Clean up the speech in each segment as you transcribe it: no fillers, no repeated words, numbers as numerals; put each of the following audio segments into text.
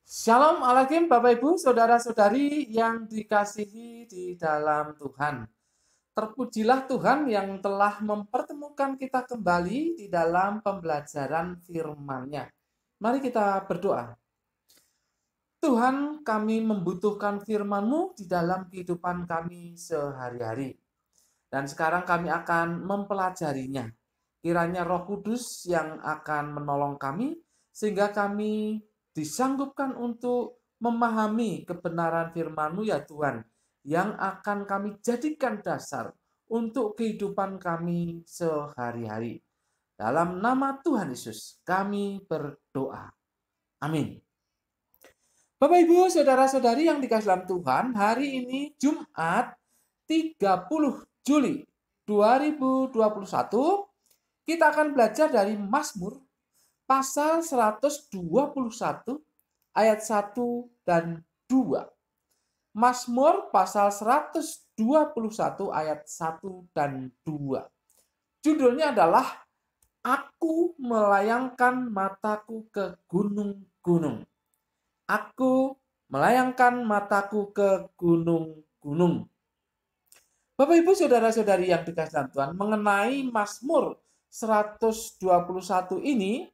Shalom alaikum Bapak Ibu, Saudara-saudari yang dikasihi di dalam Tuhan. Terpujilah Tuhan yang telah mempertemukan kita kembali di dalam pembelajaran firman-Nya. Mari kita berdoa. Tuhan, kami membutuhkan firman-Mu di dalam kehidupan kami sehari-hari. Dan sekarang kami akan mempelajarinya. Kiranya Roh Kudus yang akan menolong kami, sehingga kami disanggupkan untuk memahami kebenaran firman-Mu ya Tuhan, yang akan kami jadikan dasar untuk kehidupan kami sehari-hari. Dalam nama Tuhan Yesus, kami berdoa. Amin. Bapak Ibu, Saudara-saudari yang dikasihi dalam Tuhan, hari ini Jumat 30 Juli 2021, kita akan belajar dari Mazmur pasal 121 ayat 1 dan 2. Mazmur pasal 121 ayat 1 dan 2. Judulnya adalah Aku melayangkan mataku ke gunung-gunung. Aku melayangkan mataku ke gunung-gunung. Bapak Ibu Saudara-saudari yang dikasihi dalam Tuhan, mengenai Mazmur 121 ini,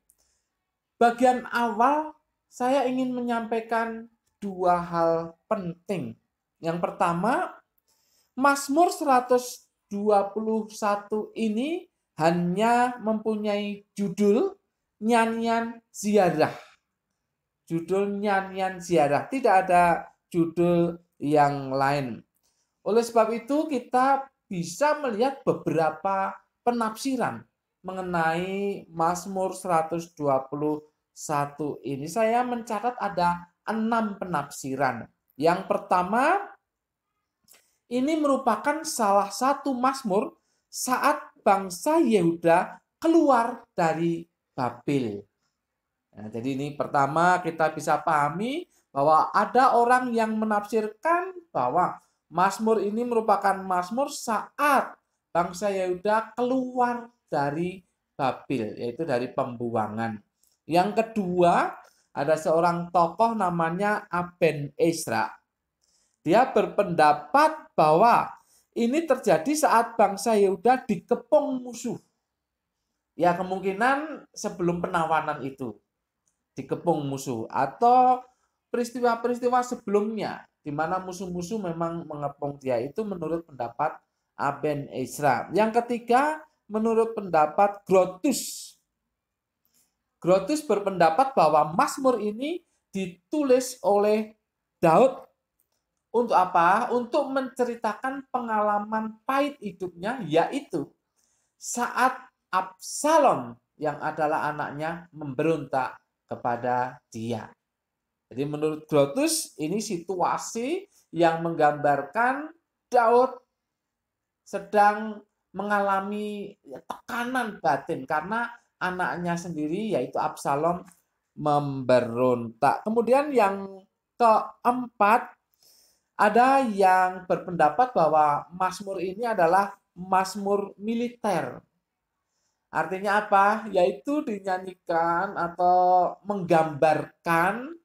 bagian awal saya ingin menyampaikan dua hal penting. Yang pertama, Mazmur 121 ini hanya mempunyai judul nyanyian ziarah. Judul nyanyian ziarah, tidak ada judul yang lain. Oleh sebab itu kita bisa melihat beberapa penafsiran mengenai Mazmur 121 ini. Saya mencatat ada 6 penafsiran. Yang pertama, ini merupakan salah satu Mazmur saat bangsa Yehuda keluar dari Babel. Nah, jadi ini pertama kita bisa pahami bahwa ada orang yang menafsirkan bahwa Mazmur ini merupakan Mazmur saat bangsa Yehuda keluar dari Babel, yaitu dari pembuangan. Yang kedua, ada seorang tokoh namanya Aben Ezra. Dia berpendapat bahwa ini terjadi saat bangsa Yehuda dikepung musuh. Ya, kemungkinan sebelum penawanan itu dikepung musuh, atau peristiwa-peristiwa sebelumnya di mana musuh-musuh memang mengepung dia. Itu menurut pendapat Aben Ezra. Yang ketiga, menurut pendapat Grotus. Grotus berpendapat bahwa Mazmur ini ditulis oleh Daud untuk apa? Untuk menceritakan pengalaman pahit hidupnya, yaitu saat Absalom yang adalah anaknya memberontak kepada dia. Jadi menurut Grotus ini situasi yang menggambarkan Daud sedang mengalami tekanan batin karena anaknya sendiri yaitu Absalom memberontak. Kemudian yang keempat, ada yang berpendapat bahwa Mazmur ini adalah Mazmur militer. Artinya apa? Yaitu dinyanyikan atau menggambarkan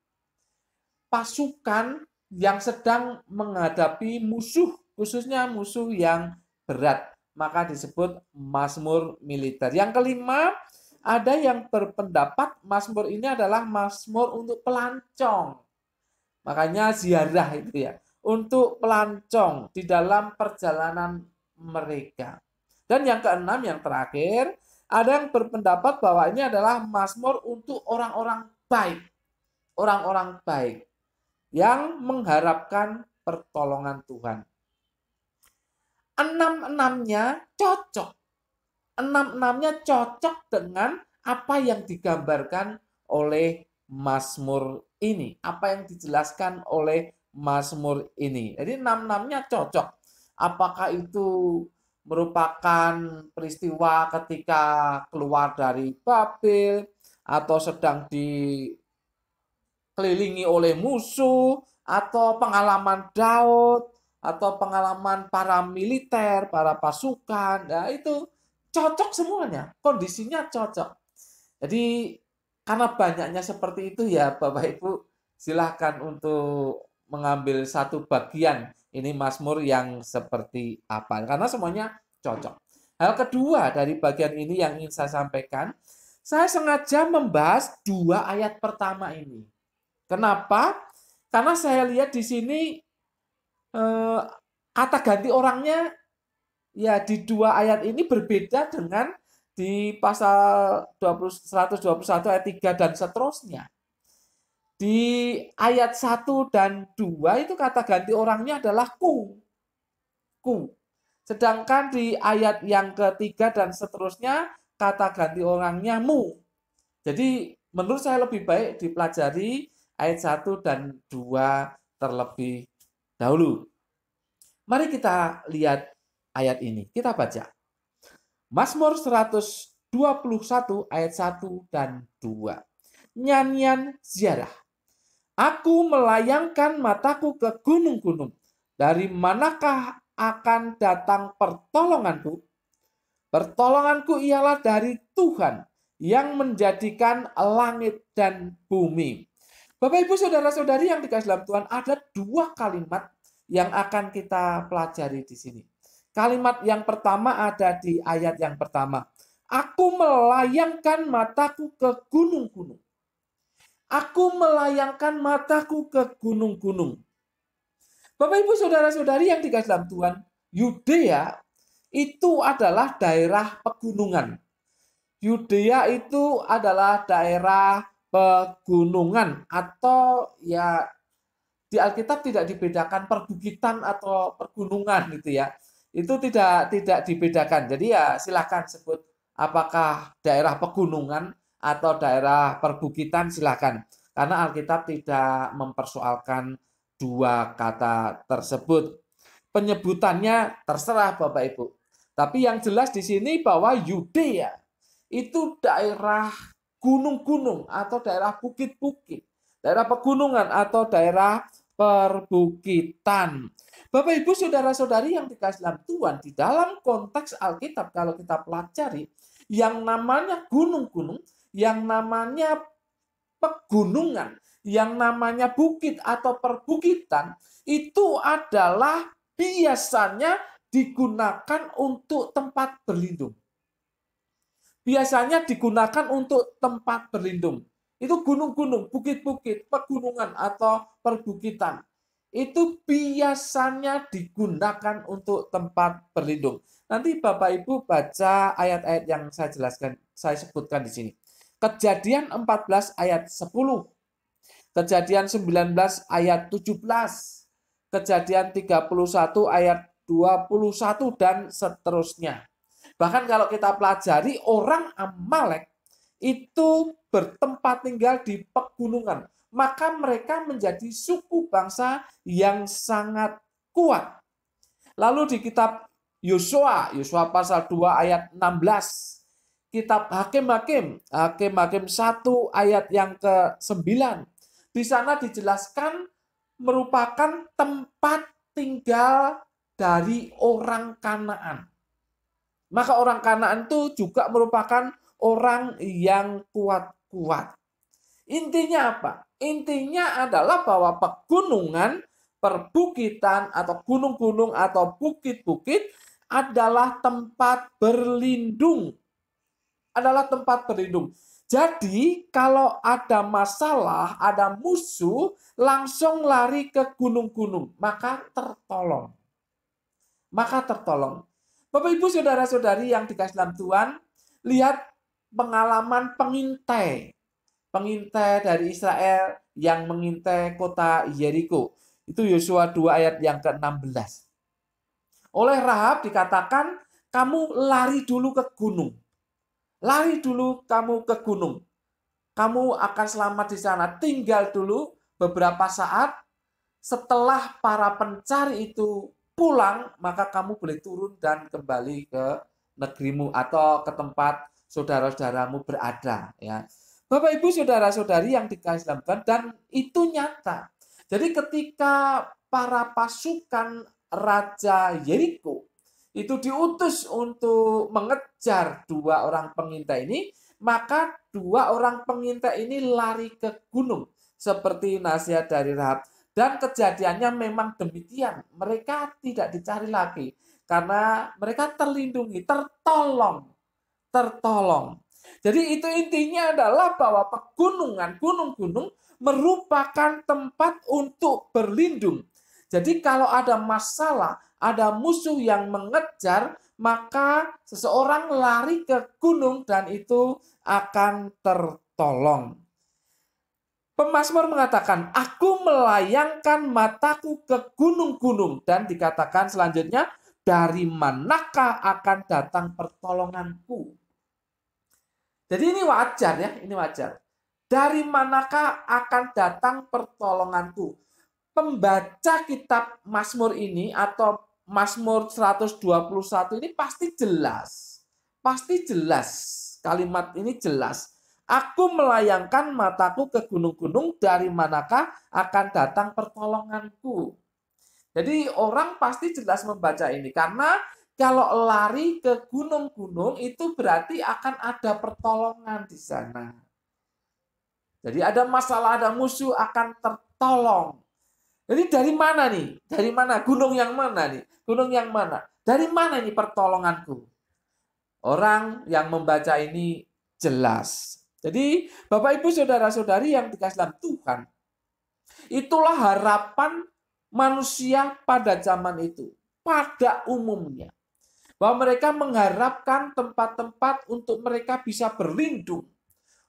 pasukan yang sedang menghadapi musuh, khususnya musuh yang berat. Maka disebut Mazmur militer. Yang kelima, ada yang berpendapat Mazmur ini adalah Mazmur untuk pelancong. Makanya ziarah itu ya, untuk pelancong di dalam perjalanan mereka. Dan yang keenam, yang terakhir, ada yang berpendapat bahwa ini adalah Mazmur untuk orang-orang baik. Orang-orang baik yang mengharapkan pertolongan Tuhan. Enam-enamnya cocok. Enam-enamnya cocok dengan apa yang digambarkan oleh Mazmur ini. Apa yang dijelaskan oleh Mazmur ini. Jadi enam-enamnya cocok. Apakah itu merupakan peristiwa ketika keluar dari Babel, atau sedang dikelilingi oleh musuh, atau pengalaman Daud, atau pengalaman para militer, para pasukan. Nah, itu cocok semuanya, kondisinya cocok. Jadi karena banyaknya seperti itu ya Bapak Ibu, Silahkan untuk mengambil satu bagian ini Mazmur yang seperti apa. Karena semuanya cocok. Hal kedua dari bagian ini yang ingin saya sampaikan, saya sengaja membahas 2 ayat pertama ini. Kenapa? Karena saya lihat di sini kata ganti orangnya ya di 2 ayat ini berbeda dengan di pasal 121 ayat 3 dan seterusnya. Di ayat 1 dan 2 itu kata ganti orangnya adalah ku. Ku. Sedangkan di ayat yang ketiga dan seterusnya kata ganti orangnya mu. Jadi menurut saya lebih baik dipelajari ayat 1 dan 2 terlebih dahulu. Mari kita lihat ayat ini. Kita baca. Mazmur 121 ayat 1 dan 2. Nyanyian ziarah. Aku melayangkan mataku ke gunung-gunung. Dari manakah akan datang pertolonganku? Pertolonganku ialah dari Tuhan yang menjadikan langit dan bumi. Bapak, Ibu, Saudara-saudari yang dikasihi dalam Tuhan, ada 2 kalimat yang akan kita pelajari di sini. Kalimat yang pertama ada di ayat yang pertama. Aku melayangkan mataku ke gunung-gunung. Aku melayangkan mataku ke gunung-gunung. Bapak, Ibu, Saudara-saudari yang dikasihi dalam Tuhan, Yudea itu adalah daerah pegunungan. Yudea itu adalah daerah pegunungan atau ya di Alkitab tidak dibedakan perbukitan atau pegunungan gitu ya. Itu tidak dibedakan. Jadi ya silakan sebut apakah daerah pegunungan atau daerah perbukitan, silakan. Karena Alkitab tidak mempersoalkan 2 kata tersebut. Penyebutannya terserah Bapak Ibu. Tapi yang jelas di sini bahwa Yudea itu daerah gunung-gunung atau daerah bukit-bukit, daerah pegunungan atau daerah perbukitan. Bapak, Ibu, Saudara-saudari yang dikasihi dalam Tuhan, di dalam konteks Alkitab kalau kita pelajari, yang namanya gunung-gunung, yang namanya pegunungan, yang namanya bukit atau perbukitan, itu adalah biasanya digunakan untuk tempat berlindung. Biasanya digunakan untuk tempat berlindung. Itu gunung-gunung, bukit-bukit, pegunungan atau perbukitan. Itu biasanya digunakan untuk tempat berlindung. Nanti Bapak Ibu baca ayat-ayat yang saya jelaskan, saya sebutkan di sini. Kejadian 14 ayat 10. Kejadian 19 ayat 17. Kejadian 31 ayat 21 dan seterusnya. Bahkan kalau kita pelajari, orang Amalek itu bertempat tinggal di pegunungan. Maka mereka menjadi suku bangsa yang sangat kuat. Lalu di kitab Yosua pasal 2 ayat 16. Kitab Hakim-Hakim 1 ayat yang ke-9. Di sana dijelaskan merupakan tempat tinggal dari orang Kanaan. Maka orang Kanaan itu juga merupakan orang yang kuat-kuat. Intinya apa? Intinya adalah bahwa pegunungan, perbukitan, atau gunung-gunung, atau bukit-bukit adalah tempat berlindung. Adalah tempat berlindung. Jadi kalau ada masalah, ada musuh, langsung lari ke gunung-gunung. Maka tertolong. Bapak, Ibu, Saudara-saudari yang dikasihi dalam Tuhan, lihat pengalaman pengintai. Pengintai dari Israel yang mengintai kota Yeriko. Itu Yosua 2 ayat yang ke-16. Oleh Rahab dikatakan, kamu lari dulu ke gunung. Lari dulu kamu ke gunung. Kamu akan selamat di sana. Tinggal dulu beberapa saat. Setelah para pencari itu pulang, maka kamu boleh turun dan kembali ke negerimu atau ke tempat saudara-saudaramu berada. Ya. Bapak, Ibu, Saudara-saudari yang dikasihi dalam Tuhan, dan itu nyata. Jadi ketika para pasukan Raja Yeriko itu diutus untuk mengejar 2 orang pengintai ini, maka 2 orang pengintai ini lari ke gunung. seperti nasihat dari Rahab. Dan kejadiannya memang demikian. Mereka tidak dicari lagi karena mereka terlindungi, tertolong. Jadi itu intinya adalah bahwa pegunungan, gunung-gunung merupakan tempat untuk berlindung. Jadi kalau ada masalah, ada musuh yang mengejar, maka seseorang lari ke gunung dan itu akan tertolong. Pemazmur mengatakan, aku melayangkan mataku ke gunung-gunung. Dan dikatakan selanjutnya, dari manakah akan datang pertolonganku? Jadi ini wajar ya, ini wajar. Dari manakah akan datang pertolonganku? Pembaca kitab Mazmur ini atau Mazmur 121 ini pasti jelas. Pasti jelas. Kalimat ini jelas. Aku melayangkan mataku ke gunung-gunung, dari manakah akan datang pertolonganku. Jadi orang pasti jelas membaca ini. Karena kalau lari ke gunung-gunung itu berarti akan ada pertolongan di sana. Jadi ada masalah, ada musuh akan tertolong. Jadi dari mana nih? Dari mana? Gunung yang mana nih? Gunung yang mana? Dari mana ini pertolonganku? Orang yang membaca ini jelas. Jadi Bapak Ibu Saudara-saudari yang dikasihi dalam Tuhan, itulah harapan manusia pada zaman itu, pada umumnya. Bahwa mereka mengharapkan tempat-tempat untuk mereka bisa berlindung,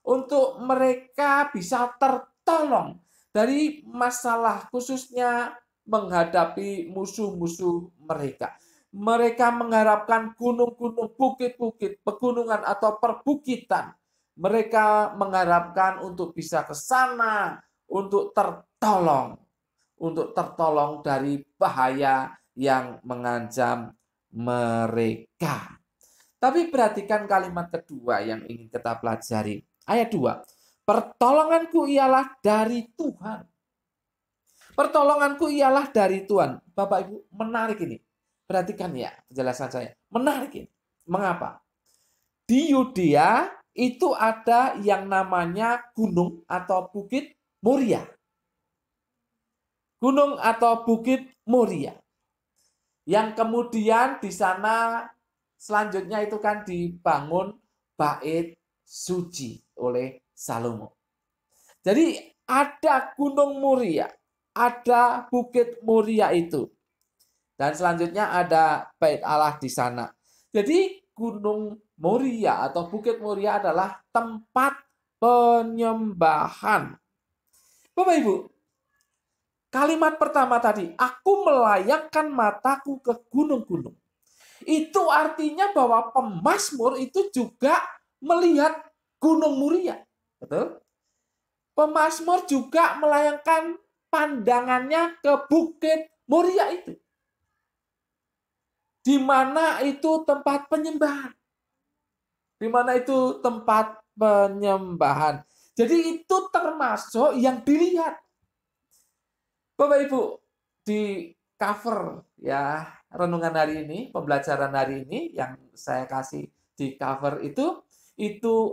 untuk mereka bisa tertolong dari masalah, khususnya menghadapi musuh-musuh mereka. Mereka mengharapkan gunung-gunung, bukit-bukit, pegunungan atau perbukitan. Mereka mengharapkan untuk bisa ke sana, untuk tertolong dari bahaya yang mengancam mereka. Tapi perhatikan kalimat kedua yang ingin kita pelajari. Ayat 2. Pertolonganku ialah dari Tuhan. Pertolonganku ialah dari Tuhan. Bapak Ibu, menarik ini. Perhatikan ya penjelasan saya. Menarik ini. Mengapa? Di Yudea itu ada yang namanya gunung atau bukit Moria. Gunung atau bukit Moria. Yang kemudian di sana selanjutnya itu kan dibangun bait suci oleh Salomo. Jadi ada Gunung Moria, ada Bukit Moria itu. Dan selanjutnya ada bait Allah di sana. Jadi Gunung Moria atau Bukit Moria adalah tempat penyembahan. Bapak Ibu, kalimat pertama tadi, aku melayangkan mataku ke gunung-gunung. Itu artinya bahwa pemazmur itu juga melihat Gunung Moria. Betul? Pemazmur juga melayangkan pandangannya ke Bukit Moria itu. Di mana itu tempat penyembahan. Di mana itu tempat penyembahan. Jadi itu termasuk yang dilihat. Bapak Ibu, di cover ya renungan hari ini, pembelajaran hari ini yang saya kasih di cover itu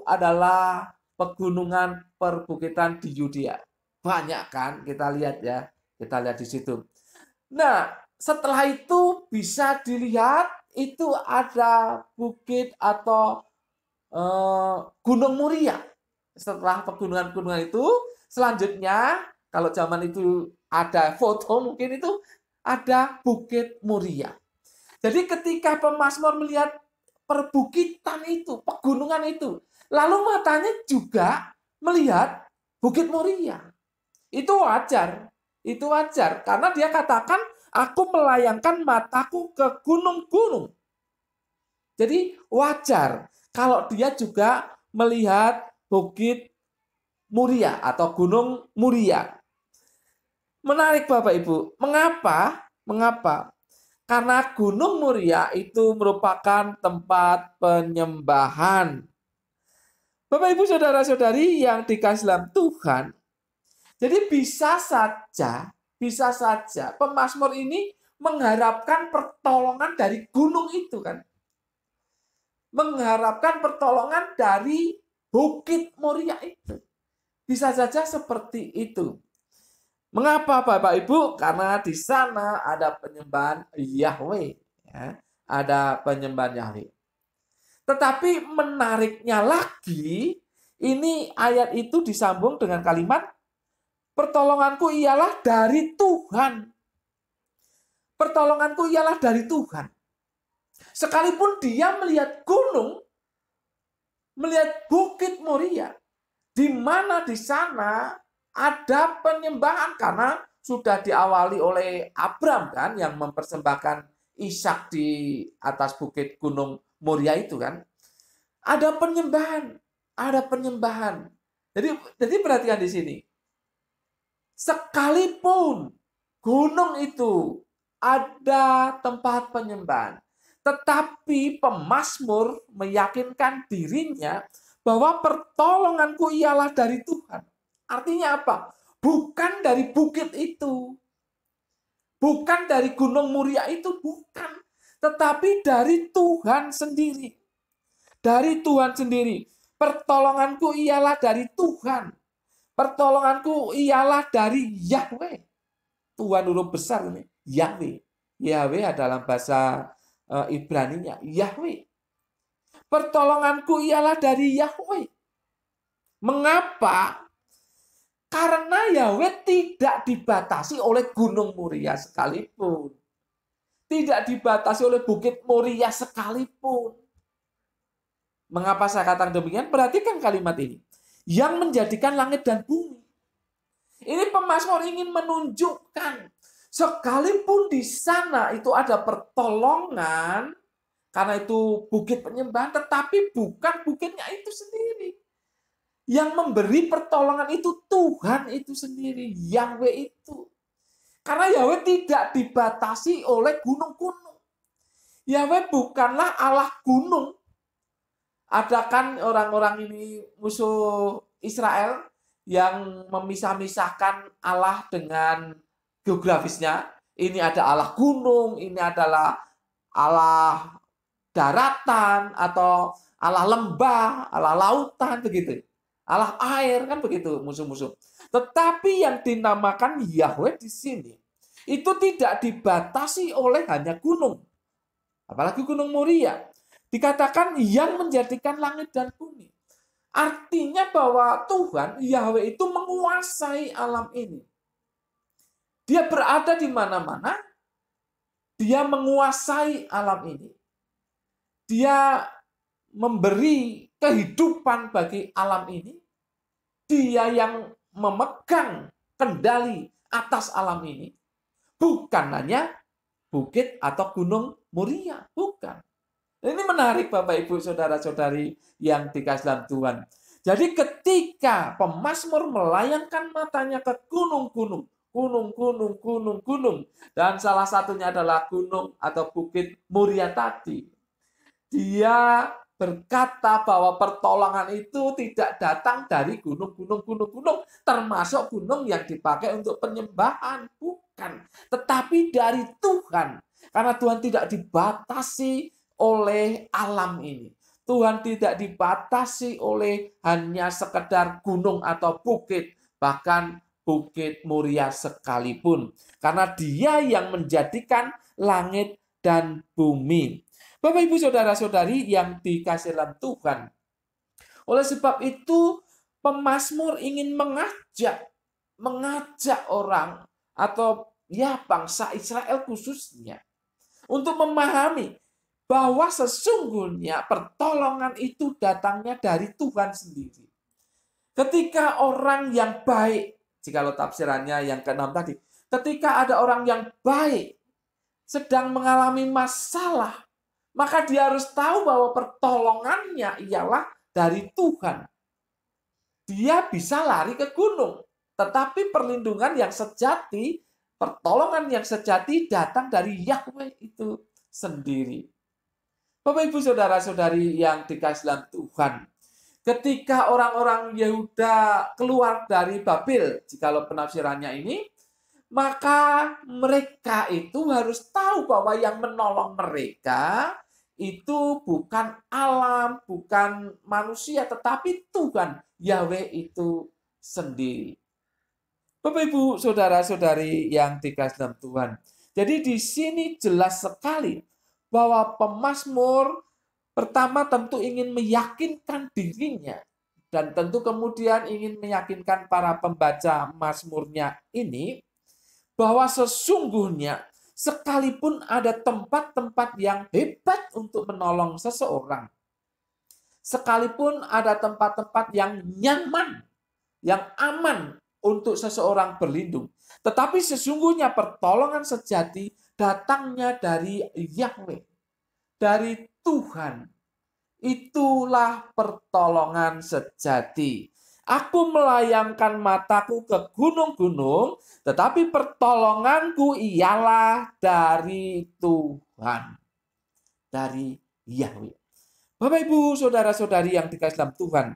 adalah pegunungan perbukitan di Yudea. Banyak kan kita lihat ya, kita lihat di situ. Nah, setelah itu bisa dilihat itu ada bukit atau Gunung Muria. Setelah pegunungan-pegunungan itu, selanjutnya kalau zaman itu ada foto mungkin itu ada Bukit Muria. Jadi ketika pemazmur melihat perbukitan itu, pegunungan itu, lalu matanya juga melihat Bukit Muria. Itu wajar. Itu wajar karena dia katakan aku melayangkan mataku ke gunung-gunung. Jadi wajar kalau dia juga melihat Bukit Muria atau Gunung Muria. Menarik Bapak Ibu. Mengapa? Mengapa? Karena Gunung Muria itu merupakan tempat penyembahan. Bapak Ibu saudara-saudari yang dikasihi dalam Tuhan. Jadi bisa saja pemazmur ini mengharapkan pertolongan dari gunung itu kan. Mengharapkan pertolongan dari Bukit Moria itu. Bisa saja seperti itu. Mengapa Bapak Ibu? Karena di sana ada penyembahan Yahweh. Ya, ada penyembahan Yahweh. Tetapi menariknya lagi, ini ayat itu disambung dengan kalimat, pertolonganku ialah dari Tuhan. Pertolonganku ialah dari Tuhan. Sekalipun dia melihat gunung, melihat Bukit Moria, di mana di sana ada penyembahan karena sudah diawali oleh Abram kan yang mempersembahkan Ishak di atas bukit Gunung Moria itu kan. Ada penyembahan, ada penyembahan. Jadi perhatikan di sini. Sekalipun gunung itu ada tempat penyembahan, tetapi pemazmur meyakinkan dirinya bahwa pertolonganku ialah dari Tuhan. Artinya apa? Bukan dari bukit itu. Bukan dari Gunung Muria itu, bukan. Tetapi dari Tuhan sendiri. Dari Tuhan sendiri. Pertolonganku ialah dari Tuhan. Pertolonganku ialah dari Yahweh. Tuhan huruf besar ini. Yahweh. Yahweh adalah bahasa Ibrani-nya. Yahweh. Pertolonganku ialah dari Yahweh. Mengapa? Karena Yahweh tidak dibatasi oleh Gunung Moria sekalipun. Tidak dibatasi oleh Bukit Moria sekalipun. Mengapa saya katakan demikian? Perhatikan kalimat ini. Yang menjadikan langit dan bumi. Ini pemazmur ingin menunjukkan. Sekalipun di sana itu ada pertolongan, karena itu bukit penyembahan, tetapi bukan bukitnya itu sendiri. Yang memberi pertolongan itu Tuhan itu sendiri, Yahweh itu. Karena Yahweh tidak dibatasi oleh gunung-gunung. Yahweh bukanlah Allah gunung. Ada kan orang-orang ini musuh Israel yang memisah-misahkan Allah dengan geografisnya. Ini ada Allah gunung, ini adalah Allah daratan, atau Allah lembah, Allah lautan, begitu. Allah air, kan begitu musuh-musuh. Tetapi yang dinamakan Yahweh di sini itu tidak dibatasi oleh hanya gunung. Apalagi Gunung Moria. Dikatakan yang menjadikan langit dan bumi. Artinya bahwa Tuhan, Yahweh itu menguasai alam ini. Dia berada di mana-mana. Dia menguasai alam ini. Dia memberi kehidupan bagi alam ini. Dia yang memegang kendali atas alam ini. Bukan hanya bukit atau gunung Moria. Bukan. Ini menarik Bapak Ibu Saudara-saudari yang dikasihi dalam Tuhan. Jadi ketika pemazmur melayangkan matanya ke gunung-gunung, gunung, dan salah satunya adalah gunung atau bukit Moria tadi, dia berkata bahwa pertolongan itu tidak datang dari gunung, termasuk gunung yang dipakai untuk penyembahan, bukan. Tetapi dari Tuhan, karena Tuhan tidak dibatasi oleh alam ini. Tuhan tidak dibatasi oleh hanya sekedar gunung atau bukit, bahkan bukit Moria sekalipun. Karena dia yang menjadikan langit dan bumi. Bapak Ibu Saudara-saudari yang dikasihi dalam Tuhan. Oleh sebab itu pemazmur ingin mengajak orang atau ya bangsa Israel khususnya untuk memahami bahwa sesungguhnya pertolongan itu datangnya dari Tuhan sendiri. Ketika orang yang baik, jikalau tafsirannya yang ke-6 tadi, ketika ada orang yang baik sedang mengalami masalah, maka dia harus tahu bahwa pertolongannya ialah dari Tuhan. Dia bisa lari ke gunung, tetapi perlindungan yang sejati, pertolongan yang sejati datang dari Yahweh itu sendiri. Bapak Ibu Saudara-saudari yang dikasihi dalam Tuhan, ketika orang-orang Yehuda keluar dari Babel, jikalau penafsirannya ini, maka mereka itu harus tahu bahwa yang menolong mereka itu bukan alam, bukan manusia, tetapi Tuhan, Yahweh itu sendiri. Bapak Ibu, saudara-saudari yang dikasihi dalam Tuhan. Jadi di sini jelas sekali bahwa pemazmur pertama tentu ingin meyakinkan dirinya dan tentu kemudian ingin meyakinkan para pembaca mazmurnya ini bahwa sesungguhnya sekalipun ada tempat-tempat yang hebat untuk menolong seseorang, sekalipun ada tempat-tempat yang nyaman, yang aman untuk seseorang berlindung, tetapi sesungguhnya pertolongan sejati datangnya dari Yahweh, dari Tuhan. Itulah pertolongan sejati. Aku melayangkan mataku ke gunung-gunung, tetapi pertolonganku ialah dari Tuhan, dari Yahweh. Bapak Ibu, saudara-saudari yang dikasihi dalam Tuhan,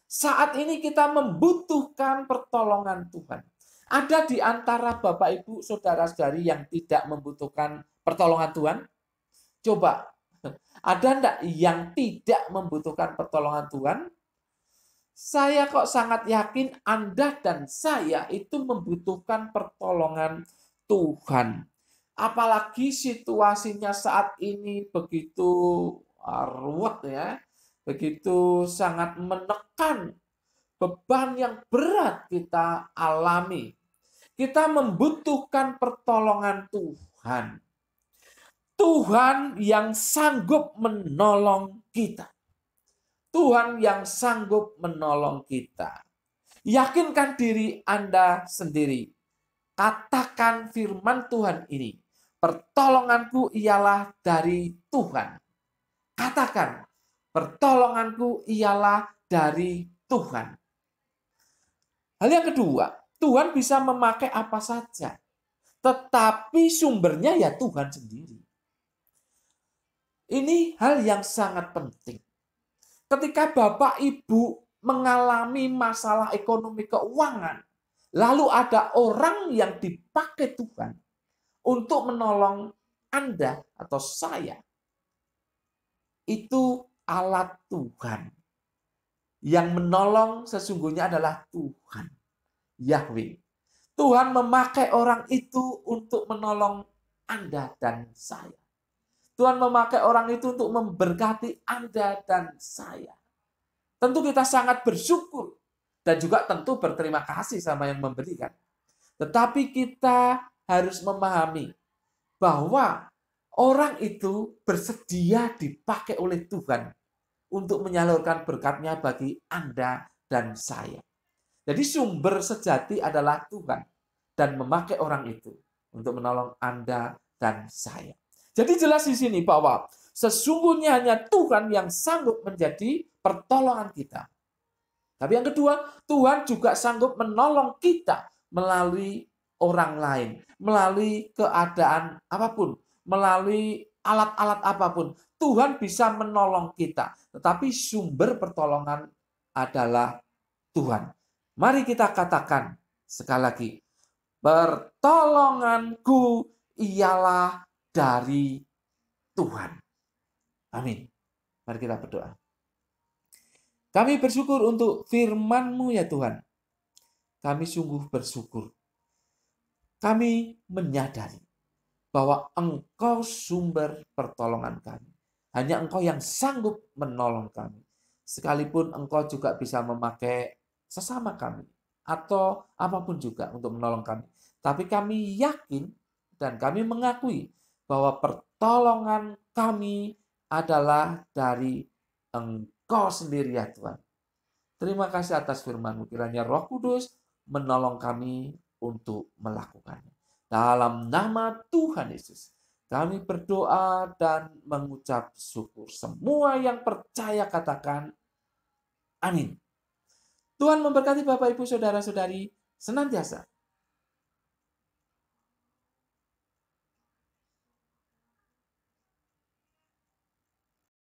saat ini kita membutuhkan pertolongan Tuhan. Ada di antara Bapak Ibu, saudara-saudari yang tidak membutuhkan pertolongan Tuhan? Coba, ada enggak yang tidak membutuhkan pertolongan Tuhan? Saya kok sangat yakin Anda dan saya itu membutuhkan pertolongan Tuhan. Apalagi situasinya saat ini begitu ruwet ya, begitu sangat menekan, beban yang berat kita alami. Kita membutuhkan pertolongan Tuhan. Tuhan yang sanggup menolong kita. Tuhan yang sanggup menolong kita. Yakinkan diri Anda sendiri. Katakan firman Tuhan ini. Pertolonganku ialah dari Tuhan. Katakan, pertolonganku ialah dari Tuhan. Hal yang kedua, Tuhan bisa memakai apa saja. Tetapi sumbernya ya Tuhan sendiri. Ini hal yang sangat penting. Ketika Bapak Ibu mengalami masalah ekonomi keuangan, lalu ada orang yang dipakai Tuhan untuk menolong Anda atau saya, itu alat Tuhan. Yang menolong sesungguhnya adalah Tuhan, Yahweh. Tuhan memakai orang itu untuk menolong Anda dan saya. Tuhan memakai orang itu untuk memberkati Anda dan saya. Tentu kita sangat bersyukur dan juga tentu berterima kasih sama yang memberikan. Tetapi kita harus memahami bahwa orang itu bersedia dipakai oleh Tuhan untuk menyalurkan berkat-Nya bagi Anda dan saya. Jadi sumber sejati adalah Tuhan dan memakai orang itu untuk menolong Anda dan saya. Jadi jelas di sini bahwa sesungguhnya hanya Tuhan yang sanggup menjadi pertolongan kita. Tapi yang kedua, Tuhan juga sanggup menolong kita melalui orang lain, melalui keadaan apapun, melalui alat-alat apapun. Tuhan bisa menolong kita, tetapi sumber pertolongan adalah Tuhan. Mari kita katakan sekali lagi, pertolonganku ialah dari Tuhan. Amin. Mari kita berdoa. Kami bersyukur untuk firman-Mu ya Tuhan. Kami sungguh bersyukur. Kami menyadari bahwa Engkau sumber pertolongan kami. Hanya Engkau yang sanggup menolong kami. Sekalipun Engkau juga bisa memakai sesama kami. Atau apapun juga untuk menolong kami. Tapi kami yakin dan kami mengakui bahwa pertolongan kami adalah dari Engkau sendiri ya Tuhan. Terima kasih atas firman-Mu. Kiranya Roh Kudus menolong kami untuk melakukannya. Dalam nama Tuhan Yesus, kami berdoa dan mengucap syukur. Semua yang percaya katakan amin. Tuhan memberkati Bapak Ibu Saudara-saudari senantiasa